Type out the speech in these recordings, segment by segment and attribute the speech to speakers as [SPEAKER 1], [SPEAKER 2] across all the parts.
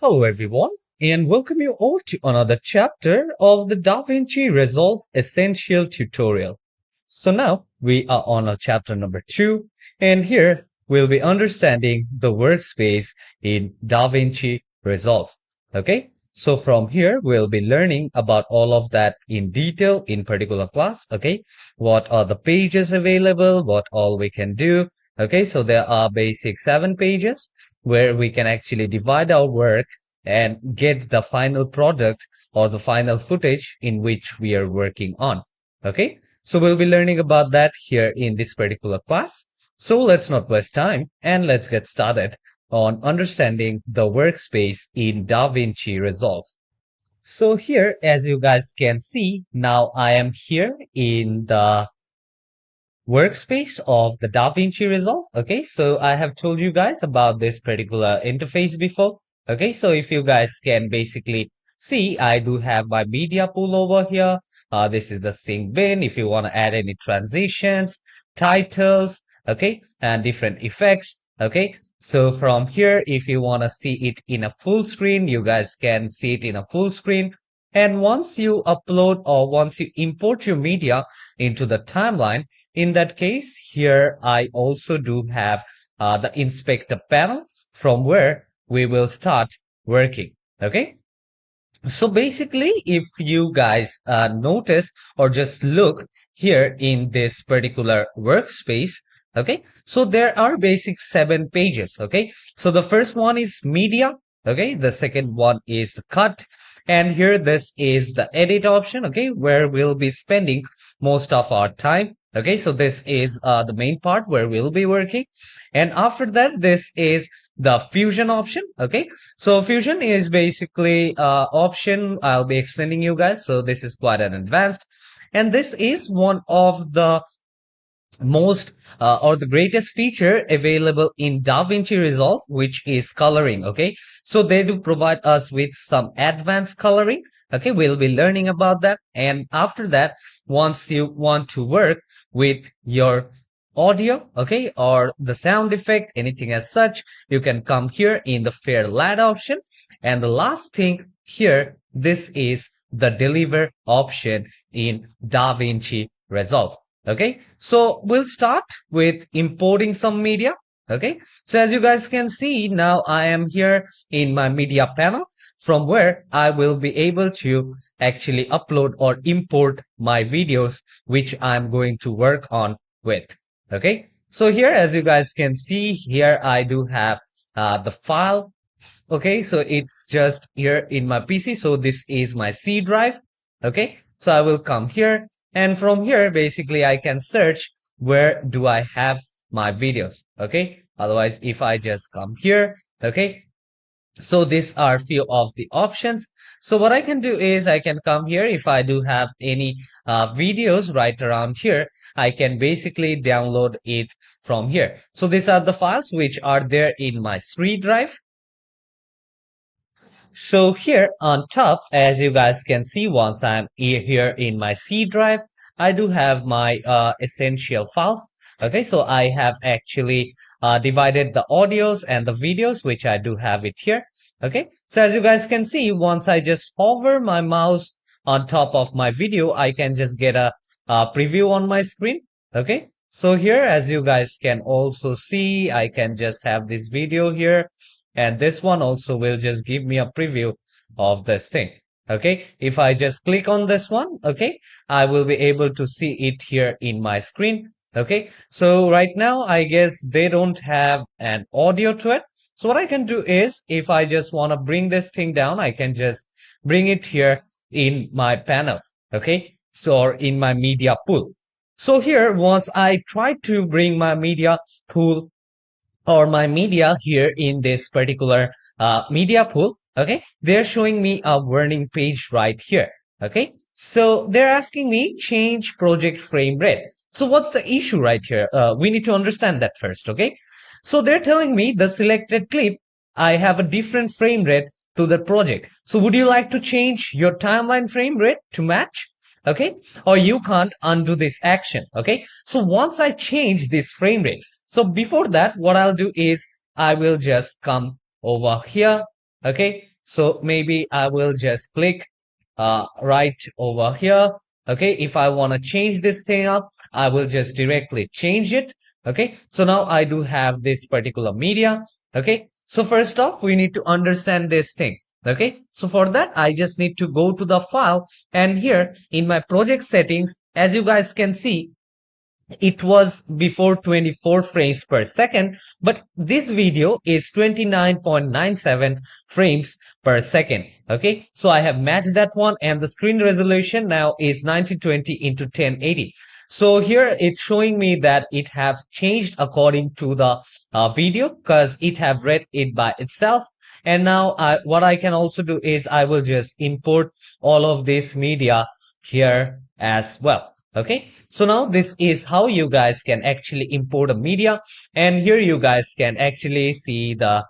[SPEAKER 1] Hello everyone, and welcome you all to another chapter of the DaVinci Resolve Essential Tutorial. So now we are on our chapter number 2, and here we'll be understanding the workspace in DaVinci Resolve. Okay, so from here we'll be learning about all of that in detail in particular class. Okay, what are the pages available, what all we can do. Okay, so there are basic 7 pages where we can actually divide our work and get the final product or the final footage in which we are working on. Okay, so we'll be learning about that here in this particular class. So let's not waste time and let's get started on understanding the workspace in DaVinci Resolve. So here, as you guys can see, now I am here in the workspace of the DaVinci Resolve. Okay, so I have told you guys about this particular interface before. Okay, so if you guys can basically see, I do have my media pool over here. This is the sync bin. If you want to add any transitions, titles, okay, and different effects. Okay, so from here, if you want to see it in a full screen, you guys can see it in a full screen. And once you upload or once you import your media into the timeline, in that case, here I also do have the inspector panel from where we will start working. Okay. So basically, if you guys notice or just look here in this particular workspace, okay, so there are basic 7 pages. Okay, so the first one is media. Okay, the second one is cut. And here this is the edit option, okay, where we'll be spending most of our time. Okay, so this is the main part where we'll be working. And after that, this is the fusion option. Okay, so fusion is basically option I'll be explaining you guys. So this is quite an advanced. And this is one of the most or the greatest feature available in DaVinci Resolve, which is coloring. Okay, so they do provide us with some advanced coloring. Okay, we'll be learning about that. And after that, once you want to work with your audio, okay, or the sound effect, anything as such, you can come here in the Fairlight option. And the last thing here, this is the deliver option in DaVinci Resolve. Okay, so we'll start with importing some media. Okay, so as you guys can see, now I am here in my media panel from where I will be able to actually upload or import my videos, which I'm going to work on with. Okay, so here, as you guys can see, here I do have the file. Okay, so it's just here in my PC. So this is my C drive. Okay, so I will come here. And from here, basically, I can search where do I have my videos. Okay. Otherwise, if I just come here, okay. So these are few of the options. So what I can do is I can come here. If I do have any videos right around here, I can basically download it from here. So these are the files which are there in my C drive. So here on top, as you guys can see, once I'm here in my C drive, I do have my essential files. Okay, so I have actually divided the audios and the videos, which I do have it here. Okay, so as you guys can see, once I just hover my mouse on top of my video, I can just get a preview on my screen. Okay, so here, as you guys can also see, I can just have this video here. And this one also will just give me a preview of this thing. Okay, if I just click on this one, okay, I will be able to see it here in my screen. Okay, so right now, I guess they don't have an audio to it. So what I can do is, if I just want to bring this thing down, I can just bring it here in my panel. Okay, so or in my media pool. So here, once I try to bring my media pool or my media here in this particular media pool, okay, they're showing me a warning page right here. Okay, so they're asking me change project frame rate. So what's the issue right here? We need to understand that first. Okay, so they're telling me the selected clip, I have a different frame rate to the project. So would you like to change your timeline frame rate to match? Okay, or you can't undo this action. Okay, so once I change this frame rate, so before that, what I'll do is I will just come over here. Okay, So maybe I will just click right over here. Okay, if I want to change this thing up, I will just directly change it. Okay, so now I do have this particular media. Okay, so first off, we need to understand this thing. Okay, so for that, I just need to go to the file, and here in my project settings, as you guys can see, it was before 24 frames per second, but this video is 29.97 frames per second. Okay, so I have matched that one, and the screen resolution now is 1920 into 1080. So here it's showing me that it have changed according to the video, because it have read it by itself. And now what I can also do is I will just import all of this media here as well. Okay, so now this is how you guys can actually import a media, and here you guys can actually see the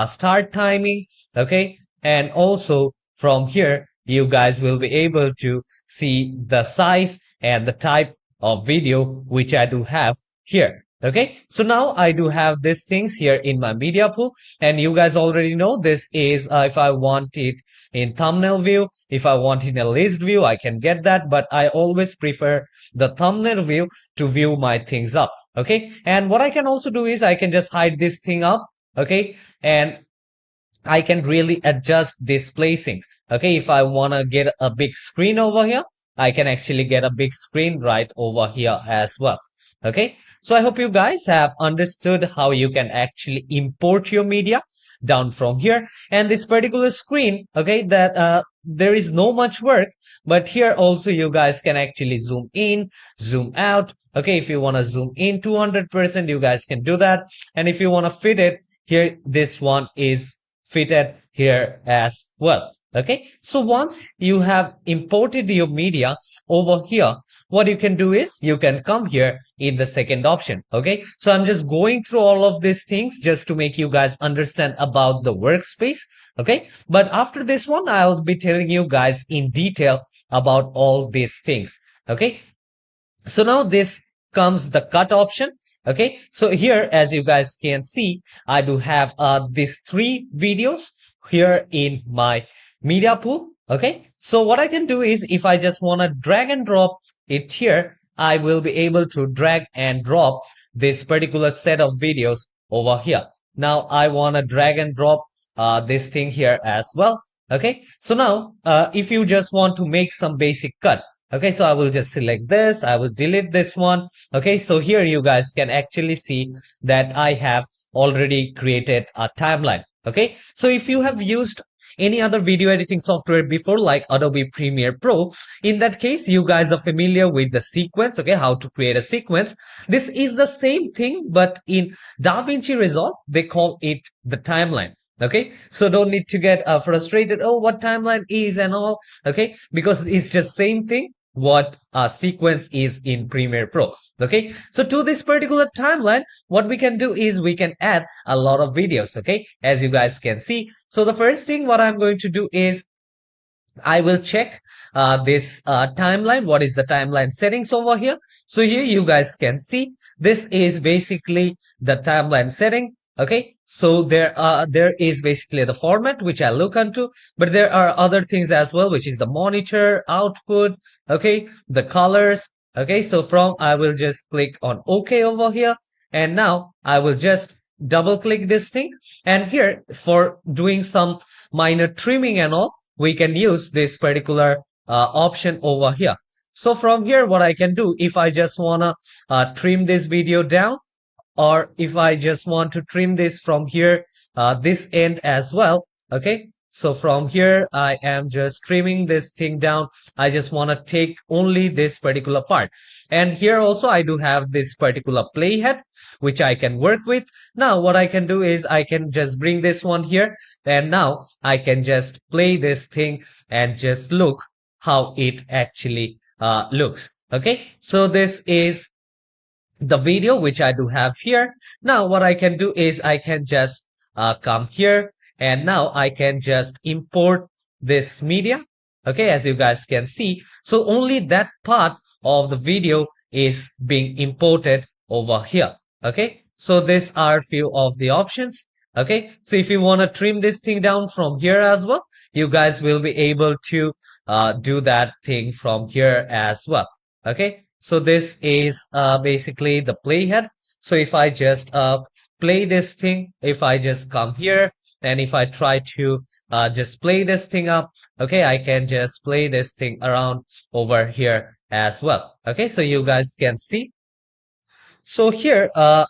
[SPEAKER 1] start timing. Okay, and also from here you guys will be able to see the size and the type of video which I do have here. Okay, so now I do have these things here in my media pool, and you guys already know this is if I want it in thumbnail view, if I want in a list view, I can get that, but I always prefer the thumbnail view to view my things up. Okay, and what I can also do is I can just hide this thing up. Okay, and I can really adjust this placing. Okay, if I want to get a big screen over here, I can actually get a big screen right over here as well. Okay, so I hope you guys have understood how you can actually import your media down from here. And this particular screen, okay, that there is no much work, but here also you guys can actually zoom in, zoom out. Okay, if you want to zoom in 200%, you guys can do that. And if you want to fit it here, this one is fitted here as well. Okay, so once you have imported your media over here, what you can do is you can come here in the second option. Okay, so I'm just going through all of these things just to make you guys understand about the workspace. Okay, but after this one, I'll be telling you guys in detail about all these things. Okay, so now this comes the cut option. Okay, so here as you guys can see, I do have these 3 videos here in my media pool. Okay, so what I can do is if I just want to drag and drop it here, I will be able to drag and drop this particular set of videos over here. Now I want to drag and drop this thing here as well. Okay, so now if you just want to make some basic cut, okay, so I will just select this, I will delete this one. Okay, so here you guys can actually see that I have already created a timeline. Okay, so if you have used any other video editing software before, like Adobe Premiere Pro, in that case you guys are familiar with the sequence. Okay, how to create a sequence. This is the same thing, but in DaVinci Resolve they call it the timeline. Okay, so don't need to get frustrated, oh, what timeline is and all. Okay, because it's just same thing what a sequence is in Premiere Pro. Okay, so to this particular timeline, what we can do is we can add a lot of videos. Okay, as you guys can see. So the first thing what I'm going to do is I will check this timeline. What is the timeline settings over here? So here you guys can see this is basically the timeline setting. Okay, so there is basically the format which I look into, but there are other things as well, which is the monitor, output, okay, the colors. Okay, so from I will just click on OK over here, and now I will just double click this thing, and here for doing some minor trimming and all, we can use this particular option over here. So from here, what I can do, if I just wanna trim this video down, or if I just want to trim this from here, this end as well. Okay, so from here I am just trimming this thing down. I just want to take only this particular part, and here also I do have this particular playhead which I can work with. Now what I can do is I can just bring this one here, and now I can just play this thing and just look how it actually looks. Okay, so this is the video which I do have here. Now what I can do is I can just come here, and now I can just import this media. Okay, as you guys can see, so only that part of the video is being imported over here. Okay, so these are few of the options. Okay, so if you want to trim this thing down from here as well, you guys will be able to do that thing from here as well. Okay, so this is basically the playhead. So if I just play this thing, if I just come here and if I try to just play this thing up, okay, I can just play this thing around over here as well. Okay, so you guys can see. So here,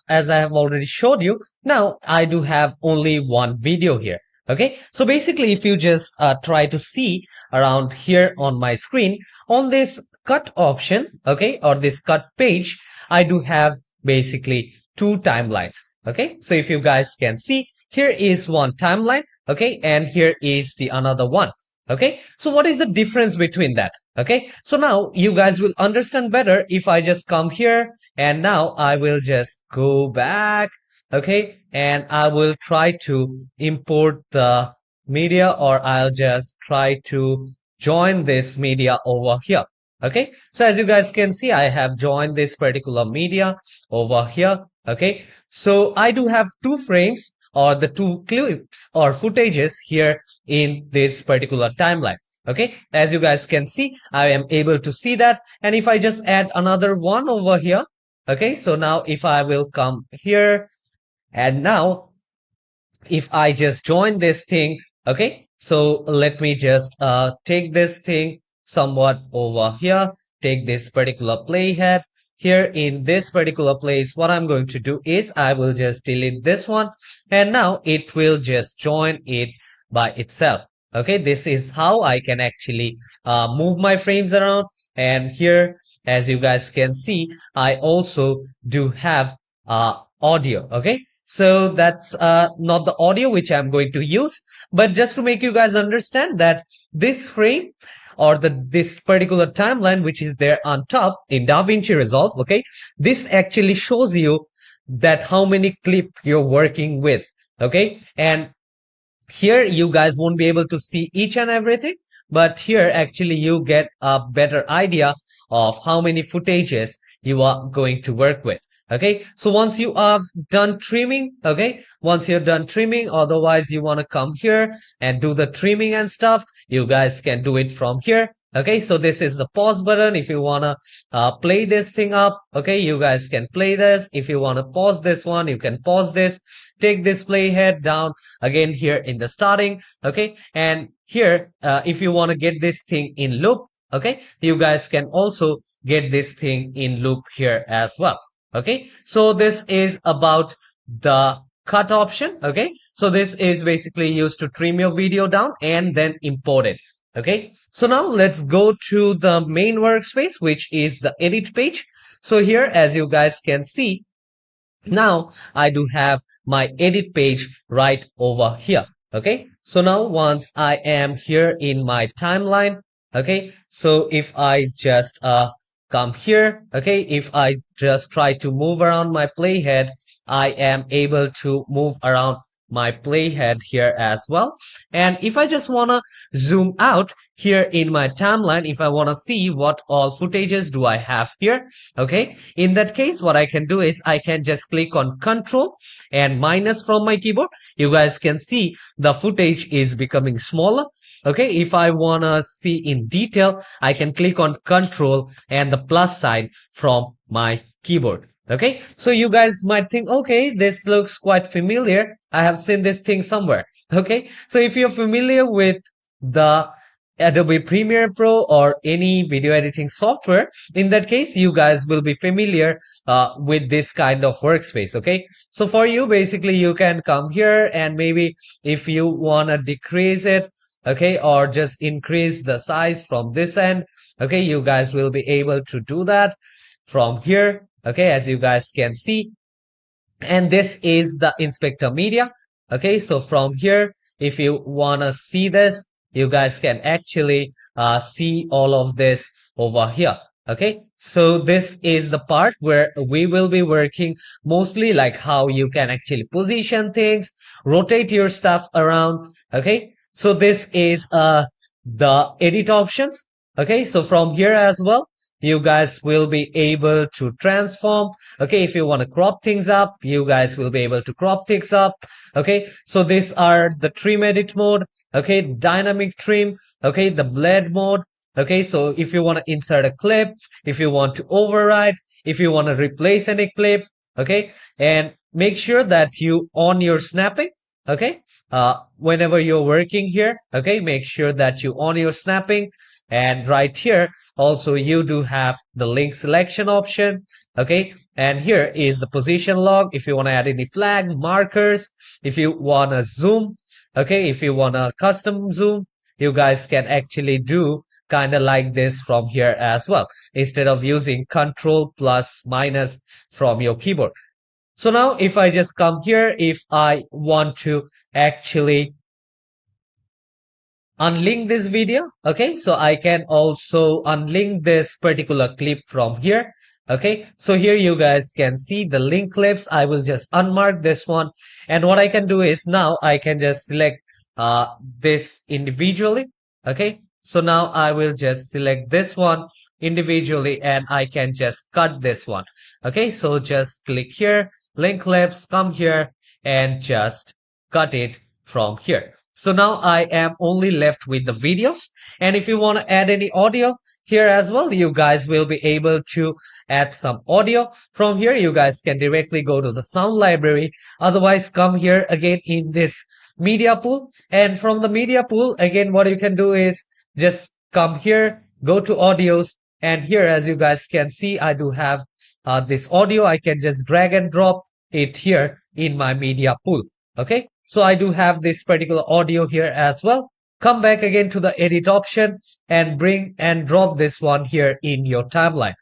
[SPEAKER 1] as I have already showed you, now I do have only one video here. Okay, so basically if you just try to see around here on my screen, on this cut option, okay, or this cut page, I do have basically two timelines. Okay, so if you guys can see, here is one timeline, okay, and here is the another one. Okay, so what is the difference between that? Okay, so now you guys will understand better if I just come here and now I will just go back. Okay, and I will try to import the media, or I'll just try to join this media over here. Okay, so as you guys can see, I have joined this particular media over here. Okay, so I do have two frames or the two clips or footages here in this particular timeline. Okay, as you guys can see, I am able to see that. And if I just add another one over here, okay, so now if I will come here and now if I just join this thing, okay, so let me just take this thing somewhat over here, take this particular playhead. Here in this particular place, what I'm going to do is I will just delete this one and now it will just join it by itself. Okay, this is how I can actually move my frames around. And here, as you guys can see, I also do have audio. Okay, so that's not the audio which I'm going to use, but just to make you guys understand that this frame or this particular timeline which is there on top in DaVinci Resolve, okay, this actually shows you that how many clip you're working with. Okay, and here you guys won't be able to see each and everything, but here actually you get a better idea of how many footages you are going to work with. Okay, so once you are done trimming, okay, once you're done trimming, otherwise you want to come here and do the trimming and stuff, you guys can do it from here. Okay, so this is the pause button. If you want to play this thing up, okay, you guys can play this. If you want to pause this one, you can pause this. Take this playhead down again here in the starting. Okay, and here, if you want to get this thing in loop, okay, you guys can also get this thing in loop here as well. Okay, so this is about the cut option. Okay, so this is basically used to trim your video down and then import it. Okay, so now let's go to the main workspace, which is the edit page. So here, as you guys can see, now I do have my edit page right over here. Okay, so now once I am here in my timeline, okay, so if I just come here, okay, if I just try to move around my playhead, I am able to move around my playhead here as well. And if I just want to zoom out here in my timeline, if I want to see what all footages do I have here, okay, in that case what I can do is I can just click on Control and minus from my keyboard. You guys can see the footage is becoming smaller. Okay, if I want to see in detail, I can click on Control and the plus sign from my keyboard. Okay, so you guys might think, okay, this looks quite familiar. I have seen this thing somewhere. Okay, so if you're familiar with the Adobe Premiere Pro or any video editing software, in that case, you guys will be familiar with this kind of workspace. Okay, so for you, basically, you can come here and maybe if you want to decrease it, okay, or just increase the size from this end, okay, you guys will be able to do that from here. Okay, as you guys can see, and this is the inspector media. Okay, so from here, if you want to see this, you guys can actually see all of this over here. Okay, so this is the part where we will be working mostly like how you can actually position things, rotate your stuff around. Okay, so this is the edit options. Okay, so from here as well, you guys will be able to transform. Okay, if you want to crop things up, you guys will be able to crop things up. Okay, so these are the trim edit mode. Okay, dynamic trim. Okay, the blend mode. Okay, so if you want to insert a clip, if you want to override, if you want to replace any clip, okay, and make sure that you on your snapping. Okay, whenever you're working here, okay, make sure that you on your snapping. And right here also you do have the link selection option. Okay, and here is the position log if you want to add any flag markers, if you want to zoom. Okay, if you want a custom zoom, you guys can actually do kind of like this from here as well, instead of using control plus minus from your keyboard. So now if I just come here, if I want to actually unlink this video, okay, so I can also unlink this particular clip from here. Okay, so here you guys can see the link clips. I will just unmark this one, and what I can do is now I can just select this individually. Okay, so now I will just select this one individually and I can just cut this one. Okay, so just click here, link clips, come here and just cut it from here. So now I am only left with the videos. And if you want to add any audio here as well, you guys will be able to add some audio. From here, you guys can directly go to the sound library. Otherwise, come here again in this media pool. And from the media pool, again, what you can do is just come here, go to audios. And here, as you guys can see, I do have this audio. I can just drag and drop it here in my media pool. Okay, so I do have this particular audio here as well. Come back again to the edit option and bring and drop this one here in your timeline.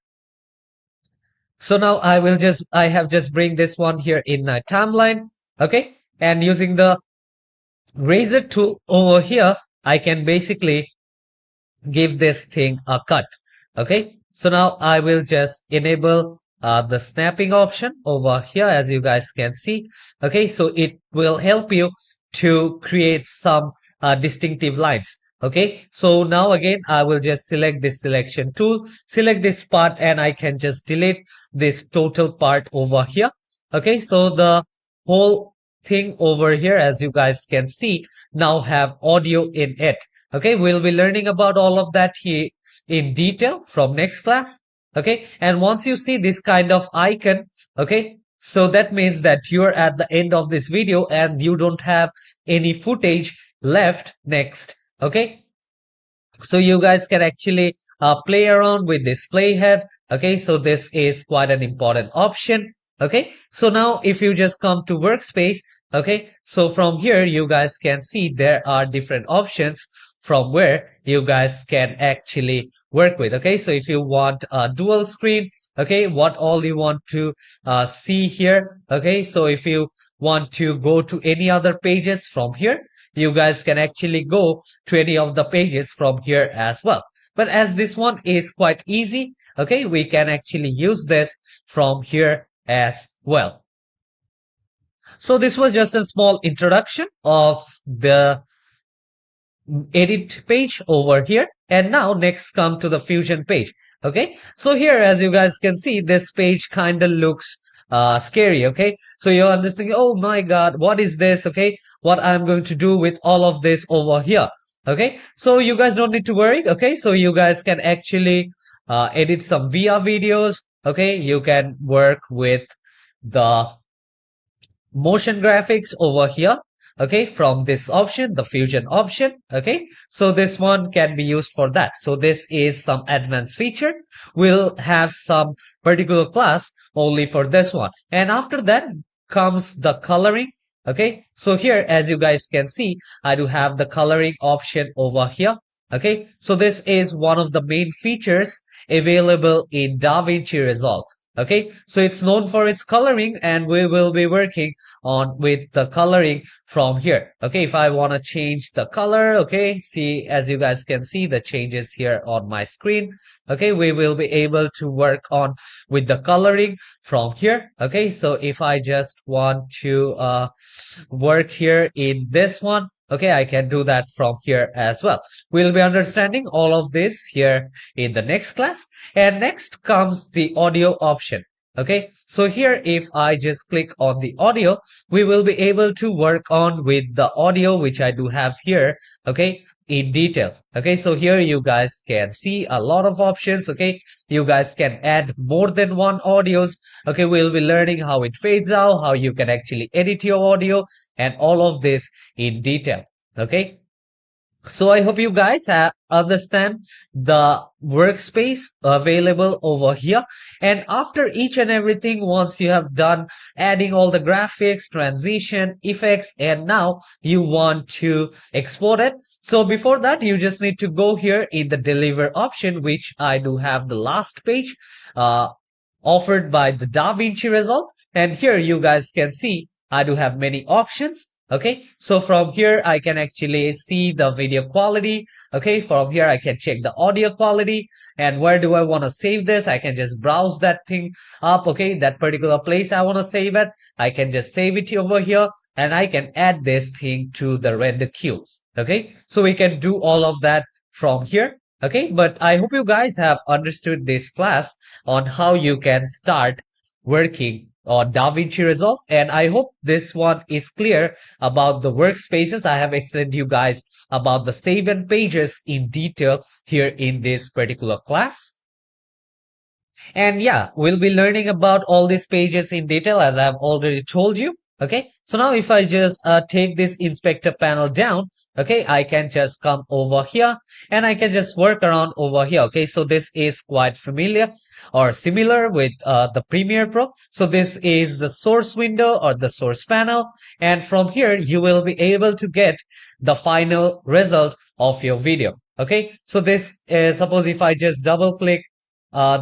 [SPEAKER 1] So now I have just bring this one here in my timeline. Okay, and using the razor tool over here, I can basically give this thing a cut. Okay, so now I will just enable the snapping option over here, as you guys can see. Okay, so it will help you to create some distinctive lines. Okay, so now again I will just select this selection tool, select this part, and I can just delete this total part over here. Okay, so the whole thing over here, as you guys can see, now have audio in it. Okay, we'll be learning about all of that here in detail from next class. Okay, and once you see this kind of icon, okay, so that means that you're at the end of this video and you don't have any footage left next. Okay, so you guys can actually play around with this playhead. Okay, so this is quite an important option. Okay, so now if you just come to Workspace, okay, so from here you guys can see there are different options from where you guys can actually work with. Okay, so if you want a dual screen, okay, what all you want to see here. Okay, so if you want to go to any other pages from here, you guys can actually go to any of the pages from here as well. But as this one is quite easy, okay, we can actually use this from here as well. So this was just a small introduction of the edit page over here. And now next come to the fusion page. Okay, so here as you guys can see, this page kind of looks scary. Okay, so you're understanding, oh my god, what is this? Okay, what I'm going to do with all of this over here. Okay, so you guys don't need to worry. Okay, so you guys can actually edit some VR videos. Okay, you can work with the motion graphics over here. Okay, from this option, the fusion option. Okay, so this one can be used for that. So this is some advanced feature. We'll have some particular class only for this one. And after that comes the coloring. Okay, so here as you guys can see, I do have the coloring option over here. Okay, so this is one of the main features available in DaVinci Resolve. Okay, so it's known for its coloring and we will be working on with the coloring from here. Okay, if I want to change the color, okay, see, as you guys can see the changes here on my screen. Okay, we will be able to work on with the coloring from here. Okay, so if I just want to work here in this one, Okay, I can do that from here as well. We'll be understanding all of this here in the next class. And next comes the audio option. Okay, so here if I just click on the audio, we will be able to work on with the audio which I do have here, okay, in detail. Okay, so here you guys can see a lot of options. Okay, you guys can add more than one audios. Okay, we'll be learning how it fades out, how you can actually edit your audio, and all of this in detail. Okay, so I hope you guys understand the workspace available over here. And after each and everything, once you have done adding all the graphics, transition, effects, and now you want to export it. So before that, you just need to go here in the deliver option, which I do have the last page offered by the DaVinci Resolve. And here you guys can see I do have many options. Okay, so from here I can actually see the video quality. Okay, from here I can check the audio quality, and where do I want to save this? I can just browse that thing up. Okay, that particular place I want to save it, I can just save it over here, and I can add this thing to the render queue. Okay, so we can do all of that from here. Okay, but I hope you guys have understood this class on how you can start working on DaVinci Resolve, and I hope this one is clear about the workspaces. I have explained you guys about the save and pages in detail here in this particular class. And yeah, we'll be learning about all these pages in detail as I've already told you. Okay, so now if I just take this inspector panel down, okay, I can just come over here and I can just work around over here. Okay, so this is quite familiar or similar with the Premiere Pro. So this is the source window or the source panel, and from here you will be able to get the final result of your video. Okay, so this is, suppose if I just double click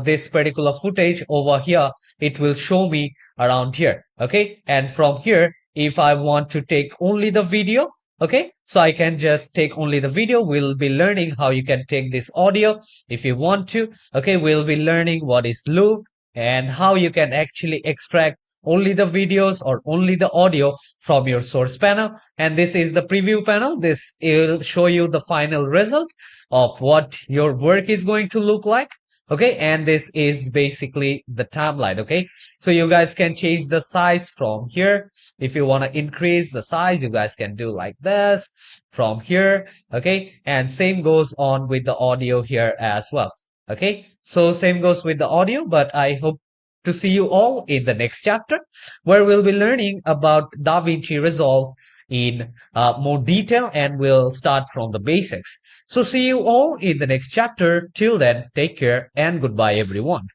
[SPEAKER 1] this particular footage over here, it will show me around here. Okay, and from here if I want to take only the video, okay, so I can just take only the video. We'll be learning how you can take this audio if you want to. Okay, we'll be learning what is loop and how you can actually extract only the videos or only the audio from your source panel. And this is the preview panel. This will show you the final result of what your work is going to look like. Okay, and this is basically the timeline. Okay, so you guys can change the size from here. If you want to increase the size, you guys can do like this from here. Okay, and same goes on with the audio here as well. Okay, so same goes with the audio, but I hope to see you all in the next chapter where we'll be learning about DaVinci Resolve in more detail, and we'll start from the basics. So see you all in the next chapter. Till then, take care and goodbye everyone.